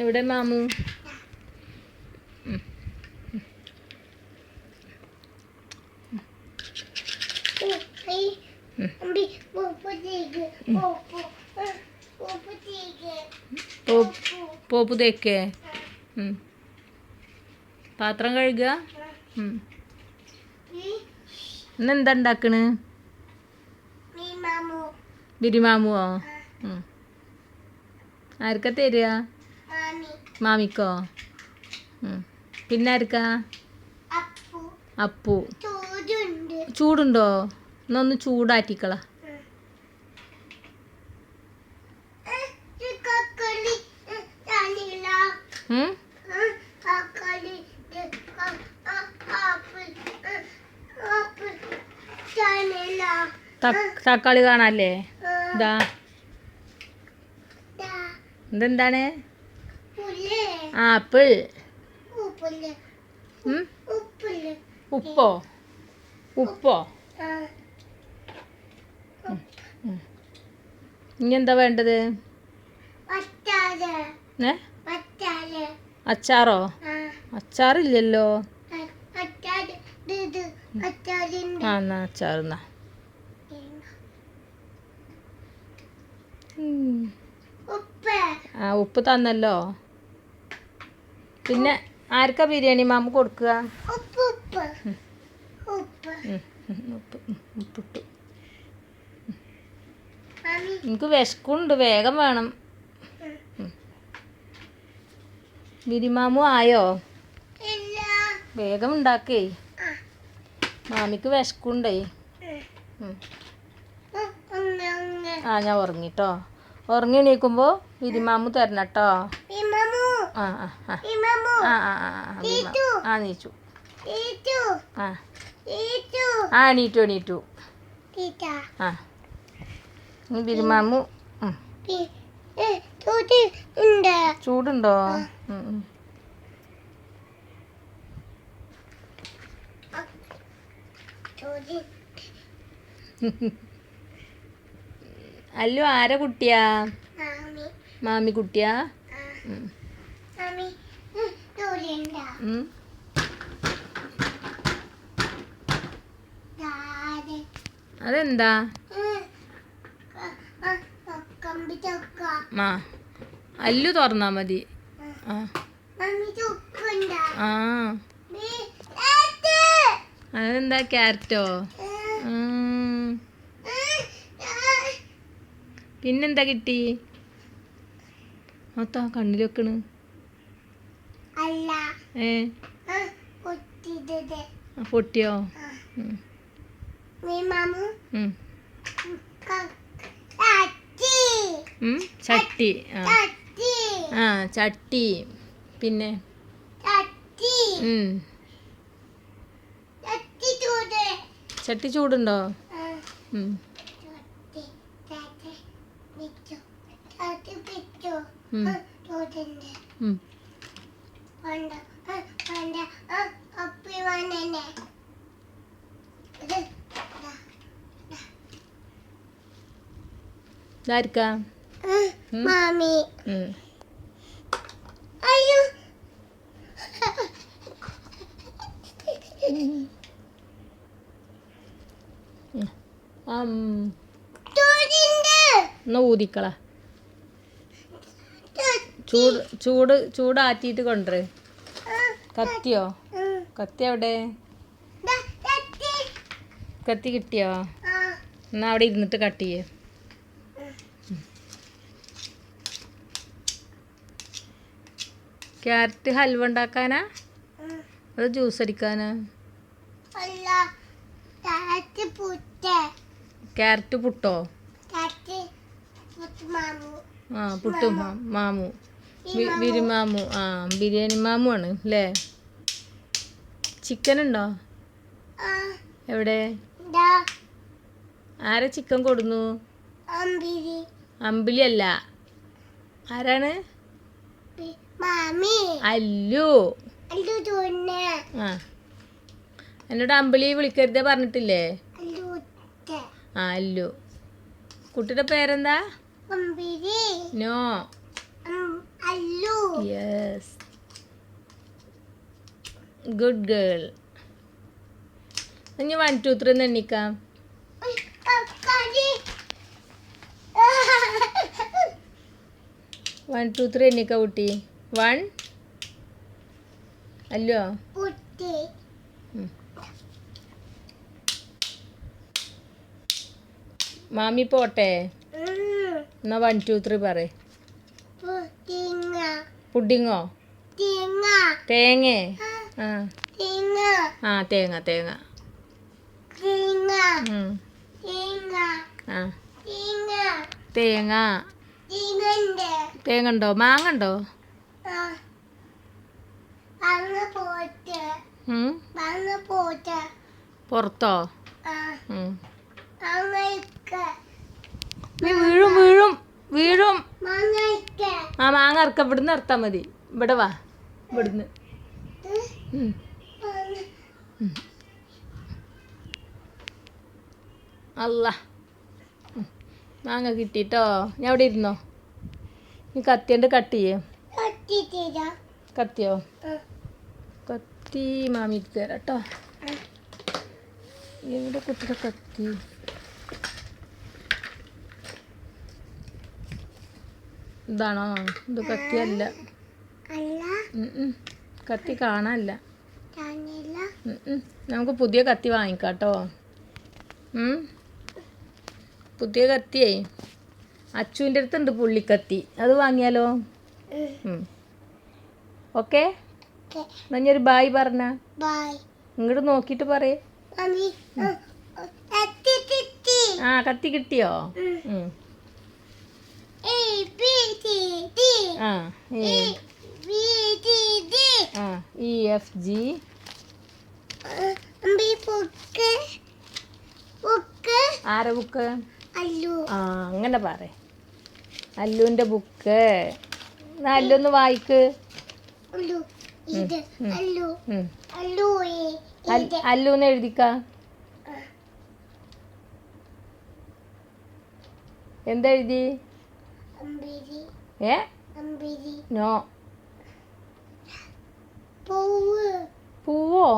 എവിടെ മാമു? പോപ്പ് തേക്കേ? പാത്രം കഴുകുക. ഇന്നെന്താ ഉണ്ടാക്കണ്? ബിരിമാമുവോ? ആർക്കാ തരിക? മാമിക്കോ? പിന്നെ ആർക്കാ? അപ്പു. ചൂടുണ്ടോ? എന്നൊന്ന് ചൂടാറ്റിക്കള. തക്കാളി കാണാല്ലേ? ഇതാ ഇതെന്താണ്? ആപ്പിൾ. ഉപ്പോ? ഉപ്പോ? ഇനി എന്താ വേണ്ടത്? അച്ചാറോ? അച്ചാറില്ലല്ലോ. എന്നാ അച്ചാറെന്നാ. ഉപ്പ് തന്നല്ലോ. പിന്നെ ആർക്കാ ബിരിയാണി മാമ കൊടുക്കുക? ഉപ്പിട്ടു. എനിക്ക് വിശക്കുണ്ട്, വേഗം വേണം. ബിരിമാമു ആയോ? വേഗം ഉണ്ടാക്കേ, മാമിക്ക് വിശക്കുണ്ടേ. ഞാൻ ഉറങ്ങിട്ടോ. ഉറങ്ങി എണീക്കുമ്പോൾ ബിരിമാമു തരണം കേട്ടോ. നീച്ചു. എണീറ്റു. ബിരിമാമു ചൂടുണ്ടോ? അല്ലോ ആരെ കുട്ടിയാ? മാമി കുട്ടിയാ? അതെന്താ? അല്ലു തുറന്നാ മതി. അതെന്താ? ക്യാരറ്റോ? പിന്നെന്താ കിട്ടി? മൊത്തം കണ്ണിൽ വെക്കണ്. പൊട്ടിയോ? ചട്ടി. ചട്ടി. പിന്നെ ചട്ടി ചൂടുണ്ടോ? ഇതാർക്കാ? മാമി. എന്നാ ഊതിക്കള. ചൂടാറ്റിയിട്ട് കൊണ്ടുവരേ. കത്തിയോ? കത്തി എവിടെ? കത്തി കിട്ടിയോ? എന്നാ അവിടെ ഇരുന്നിട്ട് കട്ട് ചെയ്യേ. ക്യാരറ്റ് ഹൽവ ഉണ്ടാക്കാനാ? അത് ജ്യൂസ് അടിക്കാനാ? ക്യാരറ്റ് പുട്ടോ? പുട്ടും മാമു. ബിരിമാമു. ബിരിയാണി മാമു ആണ് അല്ലേ? ചിക്കൻ ഉണ്ടോ? എവിടെ? ആരാ ചിക്കൻ കൊടുന്നു? അമ്പിളി അല്ല. ആരാണ്? അല്ലു. എന്നോട് അമ്പിളി വിളിക്കരുതേ പറഞ്ഞിട്ടില്ലേ? അല്ലു. കുട്ടിയുടെ പേരെന്താ? നോ. Yes, good girl. ഇനി 1 2 3 എണ്ണിക്കാം. 1 2 3 എണ്ണിക്കാം കുട്ടി. 1 അല്ലോ. മാമി പോട്ടെ എന്നാ 1 2 3 പറ. പുഡിങ്ങോ? തേങ്ങ. ആ തേങ്ങ തേങ്ങ. ആ തേങ്ങ. തേങ്ങ ഉണ്ടോ? മാങ്ങ ഉണ്ടോ? പുറത്തോ? നീ വീഴും വീഴും വീഴും. ആ മാങ്ങ ഇറക്ക. ഇവിടുന്ന് ഇറത്താൽ മതി. ഇവിടെ വാ, ഇവിടുന്ന്. അല്ല, മാങ്ങ കിട്ടിട്ടോ. ഞാൻ ഇവിടെ ഇരുന്നോ. നീ കത്തിയുണ്ട് കട്ട് ചെയ്യേ. കത്തിയോ? കത്തി മാമി എടുത്ത് തരാം കേട്ടോ. എവിടെ കുട്ടിയുടെ കത്തി? ഇതാണോ? ഇത് കത്തിയല്ല. കത്തി കാണാനല്ല. നമുക്ക് പുതിയ കത്തി വാങ്ങിക്കാം കേട്ടോ. പുതിയ കത്തിയേ അച്ചുവിൻ്റെ അടുത്തുണ്ട്, പുള്ളിക്കത്തി. അത് വാങ്ങിയാലോ? ഓക്കെ. എന്നാ ഞാൻ ഒരു ബായ് പറഞ്ഞ. ഇങ്ങോട്ട് നോക്കിയിട്ട് പറയേ. ആ കത്തി കിട്ടിയോ? ആ EFG. ആരെ ബുക്ക്? ആ അങ്ങനെ പറ. അല്ലുവിൻ്റെ ബുക്ക്. അല്ലൊന്ന് വായിക്ക്. അല്ലൂന്ന് എഴുതിക്ക. എന്താ എഴുതി? നോ. പൂവോ?